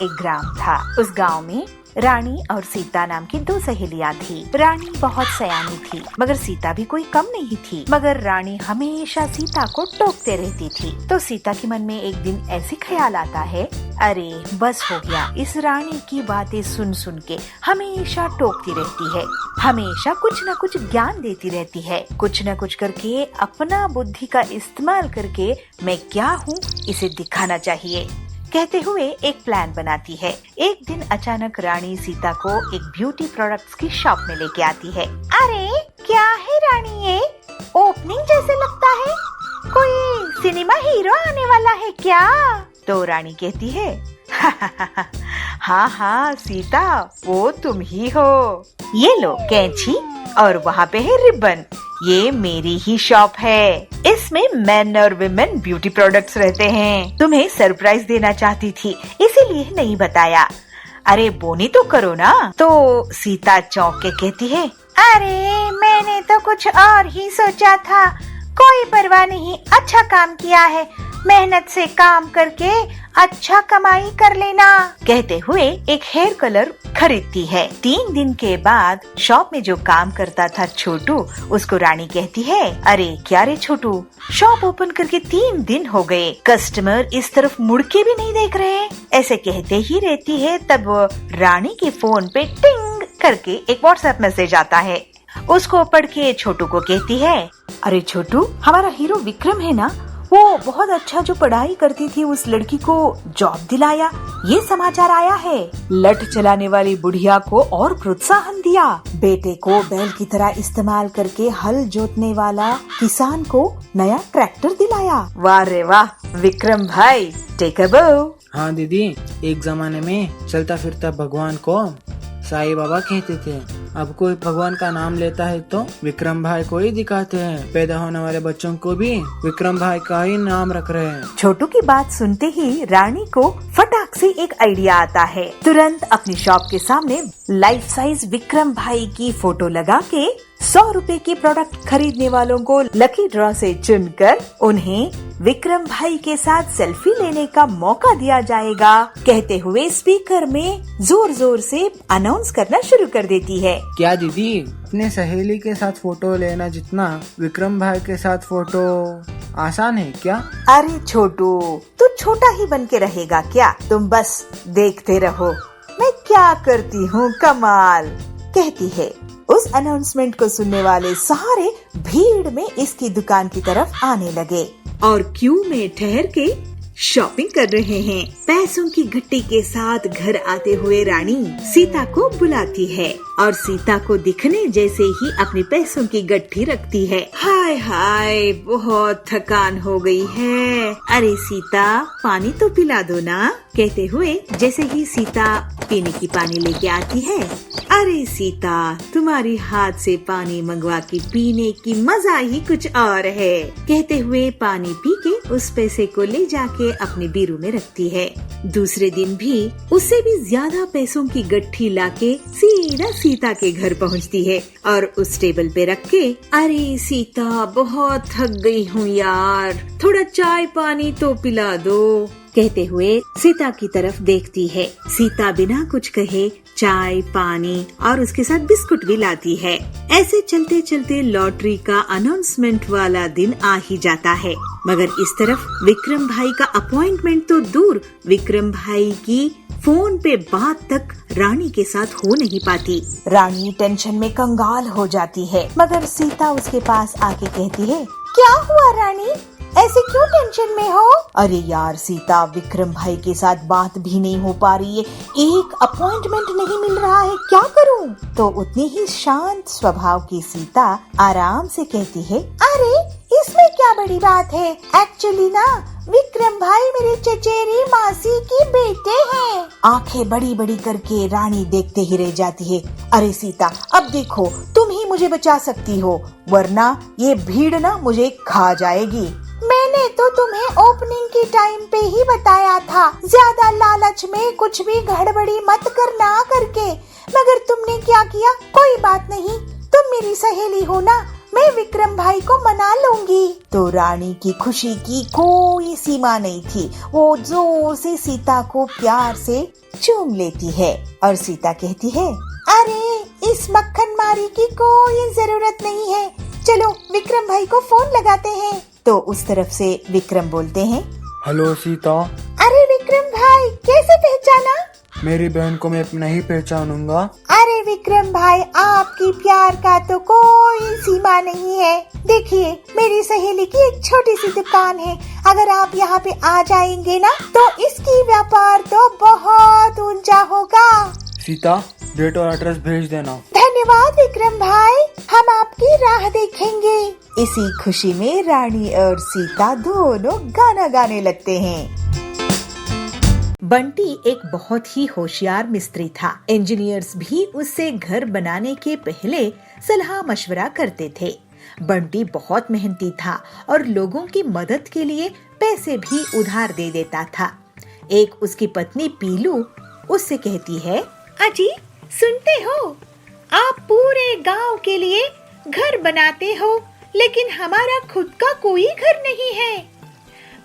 एक ग्राम था। उस गांव में रानी और सीता नाम की दो सहेलियां थी। रानी बहुत सयानी थी मगर सीता भी कोई कम नहीं थी। मगर रानी हमेशा सीता को टोकते रहती थी। तो सीता के मन में एक दिन ऐसे ख्याल आता है, अरे बस हो गया, इस रानी की बातें सुन सुन के हमेशा टोकती रहती है, हमेशा कुछ न कुछ ज्ञान देती रहती है। कुछ न कुछ करके अपना बुद्धि का इस्तेमाल करके मैं क्या हूँ इसे दिखाना चाहिए कहते हुए एक प्लान बनाती है। एक दिन अचानक रानी सीता को एक ब्यूटी प्रोडक्ट्स की शॉप में लेके आती है। अरे क्या है रानी, ये ओपनिंग जैसे लगता है, कोई सिनेमा हीरो आने वाला है क्या? तो रानी कहती है हाँ हाँ सीता, वो तुम ही हो। ये लो कैंची और वहाँ पे है रिबन, ये मेरी ही शॉप है। इसमें मेन और विमेन ब्यूटी प्रोडक्ट्स रहते हैं। तुम्हें सरप्राइज देना चाहती थी इसीलिए नहीं बताया। अरे बोनी तो करो ना। तो सीता चौंक के कहती है, अरे मैंने तो कुछ और ही सोचा था। कोई परवाह नहीं, अच्छा काम किया है, मेहनत से काम करके अच्छा कमाई कर लेना कहते हुए एक हेयर कलर खरीदती है। 3 दिन के बाद शॉप में जो काम करता था छोटू, उसको रानी कहती है, अरे क्या रे छोटू, शॉप ओपन करके 3 दिन हो गए, कस्टमर इस तरफ मुड़ के भी नहीं देख रहे। ऐसे कहते ही रहती है। तब रानी के फोन पे टिंग करके एक व्हाट्सएप मैसेज आता है। उसको पढ़ के छोटू को कहती है, अरे छोटू, हमारा हीरो विक्रम है ना, वो बहुत अच्छा जो पढ़ाई करती थी उस लड़की को जॉब दिलाया, ये समाचार आया है। लठ चलाने वाली बुढ़िया को और प्रोत्साहन दिया, बेटे को बैल की तरह इस्तेमाल करके हल जोतने वाला किसान को नया ट्रैक्टर दिलाया। वाह रे वाह विक्रम भाई, टेक अ बो। हाँ दीदी, एक जमाने में चलता फिरता भगवान को साईं बाबा कहते थे। अब कोई भगवान का नाम लेता है तो विक्रम भाई को ही दिखाते हैं। पैदा होने वाले बच्चों को भी विक्रम भाई का ही नाम रख रहे हैं। छोटू की बात सुनते ही रानी को फटाक से एक आइडिया आता है। तुरंत अपनी शॉप के सामने लाइफ साइज विक्रम भाई की फोटो लगा के 100 रुपए की प्रोडक्ट खरीदने वालों को लकी ड्रॉ से चुनकर उन्हें विक्रम भाई के साथ सेल्फी लेने का मौका दिया जाएगा कहते हुए स्पीकर में जोर जोर से अनाउंस करना शुरू कर देती है। क्या दीदी, अपने सहेली के साथ फोटो लेना जितना विक्रम भाई के साथ फोटो आसान है क्या? अरे छोटू, तू छोटा ही बन के रहेगा क्या? तुम बस देखते रहो मैं क्या करती हूँ कमाल कहती है। उस अनाउंसमेंट को सुनने वाले सारे भीड़ में इसकी दुकान की तरफ आने लगे और क्यू में ठहर के शॉपिंग कर रहे हैं। पैसों की गट्टी के साथ घर आते हुए रानी सीता को बुलाती है और सीता को दिखने जैसे ही अपने पैसों की गट्टी रखती है। हाय हाय, बहुत थकान हो गई है, अरे सीता पानी तो पिला दो ना कहते हुए जैसे ही सीता पीने की पानी लेके आती है, अरे सीता तुम्हारी हाथ से पानी मंगवा के पीने की मजा ही कुछ और है कहते हुए पानी पी के उस पैसे को ले जाके अपने बीरू में रखती है। दूसरे दिन भी उससे भी ज्यादा पैसों की गट्ठी लाके सीधा सीता के घर पहुंचती है और उस टेबल पे रख के, अरे सीता बहुत थक गई हूँ यार, थोड़ा चाय पानी तो पिला दो कहते हुए सीता की तरफ देखती है। सीता बिना कुछ कहे चाय पानी और उसके साथ बिस्कुट भी लाती है। ऐसे चलते चलते लॉटरी का अनाउंसमेंट वाला दिन आ ही जाता है। मगर इस तरफ विक्रम भाई का अपॉइंटमेंट तो दूर, विक्रम भाई की फोन पे बात तक रानी के साथ हो नहीं पाती। रानी टेंशन में कंगाल हो जाती है मगर सीता उसके पास आके कहती है, क्या हुआ रानी, ऐसे क्यों टेंशन में हो? अरे यार सीता, विक्रम भाई के साथ बात भी नहीं हो पा रही है, एक अपॉइंटमेंट नहीं मिल रहा है, क्या करूं? तो उतनी ही शांत स्वभाव की सीता आराम से कहती है, अरे इसमें क्या बड़ी बात है, एक्चुअली ना विक्रम भाई मेरे चचेरी मासी की बेटे हैं। आंखें बड़ी बड़ी करके रानी देखते ही रह जाती है। अरे सीता, अब देखो तुम ही मुझे बचा सकती हो, वरना ये भीड़ ना मुझे खा जाएगी। मैंने तो तुम्हें ओपनिंग की टाइम पे ही बताया था, ज्यादा लालच में कुछ भी गड़बड़ी मत करना करके, मगर तुमने क्या किया? कोई बात नहीं, तुम मेरी सहेली हो ना, मैं विक्रम भाई को मना लूंगी। तो रानी की खुशी की कोई सीमा नहीं थी। वो जोर से सीता को प्यार से चूम लेती है और सीता कहती है, अरे इस मक्खन मारी की कोई जरूरत नहीं है, चलो विक्रम भाई को फोन लगाते हैं। तो उस तरफ से विक्रम बोलते हैं, हेलो सीता। अरे विक्रम भाई कैसे पहचाना? मेरी बहन को मैं नहीं पहचानूंगा। अरे विक्रम भाई, आपकी प्यार का तो कोई सीमा नहीं है। देखिए, मेरी सहेली की एक छोटी सी दुकान है, अगर आप यहाँ पे आ जाएंगे ना तो इसकी व्यापार तो बहुत ऊंचा होगा। सीता, डेट और एड्रेस भेज देना। धन्यवाद विक्रम भाई, हम आपकी राह देखेंगे। इसी खुशी में रानी और सीता दोनों गाना गाने लगते हैं। बंटी एक बहुत ही होशियार मिस्त्री था। इंजीनियर्स भी उससे घर बनाने के पहले सलाह मशवरा करते थे। बंटी बहुत मेहनती था और लोगों की मदद के लिए पैसे भी उधार दे देता था। एक उसकी पत्नी पीलू उससे कहती है, अजी सुनते हो, आप पूरे गांव के लिए घर बनाते हो, लेकिन हमारा खुद का कोई घर नहीं है।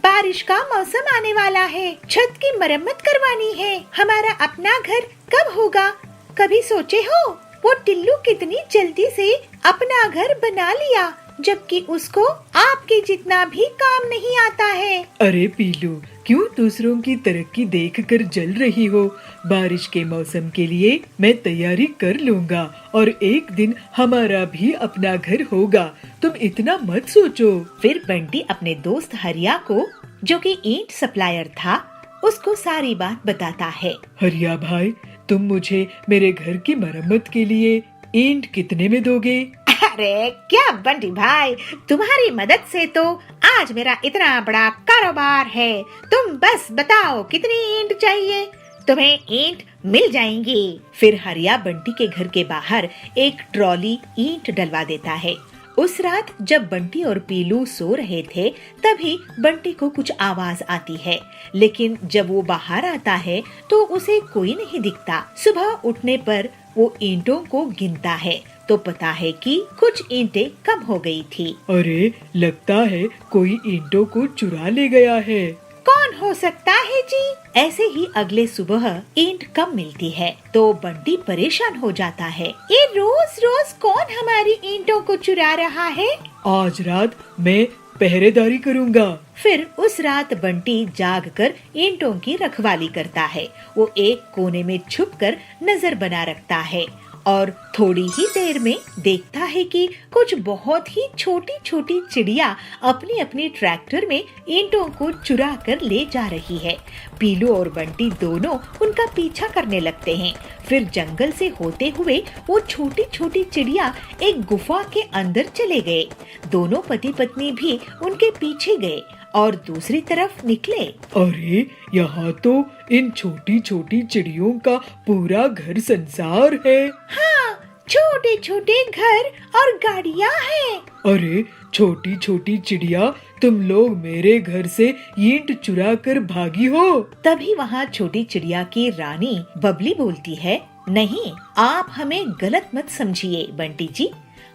बारिश का मौसम आने वाला है, छत की मरम्मत करवानी है, हमारा अपना घर कब होगा? कभी सोचे हो? वो टिल्लू कितनी जल्दी से अपना घर बना लिया, जबकि उसको आपके जितना भी काम नहीं आता है। अरे पीलू, क्यों दूसरों की तरक्की देखकर जल रही हो? बारिश के मौसम के लिए मैं तैयारी कर लूंगा और एक दिन हमारा भी अपना घर होगा, तुम इतना मत सोचो। फिर बंटी अपने दोस्त हरिया को, जो कि ईंट सप्लायर था, उसको सारी बात बताता है। हरिया भाई, तुम मुझे मेरे घर की मरम्मत के लिए ईंट कितने में दोगे? अरे क्या बंटी भाई, तुम्हारी मदद से तो आज मेरा इतना बड़ा कारोबार है। तुम बस बताओ कितनी ईंट चाहिए, तुम्हें ईंट मिल जाएंगी। फिर हरिया बंटी के घर के बाहर एक ट्रॉली ईंट डलवा देता है। उस रात जब बंटी और पीलू सो रहे थे, तभी बंटी को कुछ आवाज आती है, लेकिन जब वो बाहर आता है तो उसे कोई नहीं दिखता। सुबह उठने पर वो ईंटों को गिनता है तो पता है कि कुछ ईंटें कम हो गई थी। अरे लगता है कोई ईंटों को चुरा ले गया है। कौन हो सकता है जी? ऐसे ही अगले सुबह ईंट कम मिलती है तो बंटी परेशान हो जाता है। ये रोज रोज कौन हमारी ईंटों को चुरा रहा है? आज रात मैं पहरेदारी करूंगा। फिर उस रात बंटी जागकर ईंटों की रखवाली करता है। वो एक कोने में छुपकर नजर बना रखता है और थोड़ी ही देर में देखता है कि कुछ बहुत ही छोटी छोटी चिड़िया अपनी अपनी ट्रैक्टर में ईंटों को चुरा कर ले जा रही है। पीलू और बंटी दोनों उनका पीछा करने लगते हैं। फिर जंगल से होते हुए वो छोटी छोटी चिड़िया एक गुफा के अंदर चले गए। दोनों पति पत्नी भी उनके पीछे गए और दूसरी तरफ निकले। अरे यहाँ तो इन छोटी छोटी चिड़ियों का पूरा घर संसार है। हाँ, छोटे छोटे घर और गाड़ियाँ हैं। अरे छोटी छोटी चिड़िया, तुम लोग मेरे घर से ईंट चुरा कर भागी हो। तभी वहाँ छोटी चिड़िया की रानी बबली बोलती है, नहीं, आप हमें गलत मत समझिए बंटी जी,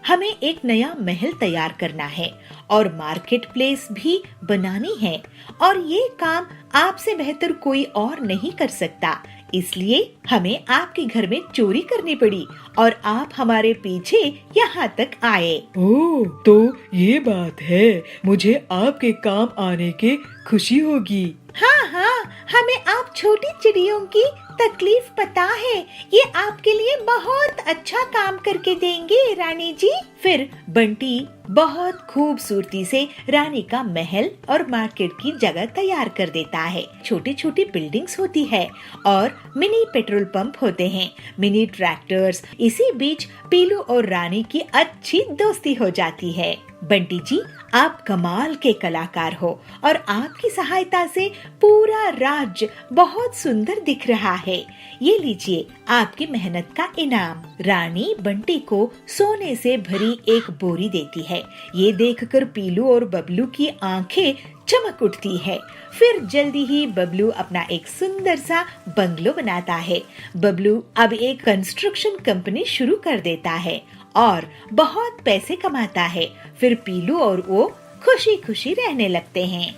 हमें एक नया महल तैयार करना है और मार्केट प्लेस भी बनानी है, और ये काम आपसे बेहतर कोई और नहीं कर सकता। इसलिए हमें आपके घर में चोरी करनी पड़ी और आप हमारे पीछे यहाँ तक आए। ओह, तो ये बात है, मुझे आपके काम आने की खुशी होगी। हाँ हाँ, हमें आप छोटी चिड़ियों की तकलीफ पता है, ये आपके लिए बहुत अच्छा काम करके देंगे रानी जी। फिर बंटी बहुत खूबसूरती से रानी का महल और मार्केट की जगह तैयार कर देता है। छोटी छोटी बिल्डिंग्स होती है और मिनी पेट्रोल पंप होते हैं, मिनी ट्रैक्टर्स। इसी बीच पीलू और रानी की अच्छी दोस्ती हो जाती है। बंटी जी, आप कमाल के कलाकार हो और आपकी सहायता से पूरा राज्य बहुत सुंदर दिख रहा है। ये लीजिए आपकी मेहनत का इनाम। रानी बंटी को सोने से भरी एक बोरी देती है। ये देखकर पीलू और बबलू की आंखें चमक उठती है। फिर जल्दी ही बबलू अपना एक सुंदर सा बंगलो बनाता है। बबलू अब एक कंस्ट्रक्शन कंपनी शुरू कर देता है और बहुत पैसे कमाता है। फिर पीलू और वो खुशी खुशी रहने लगते हैं।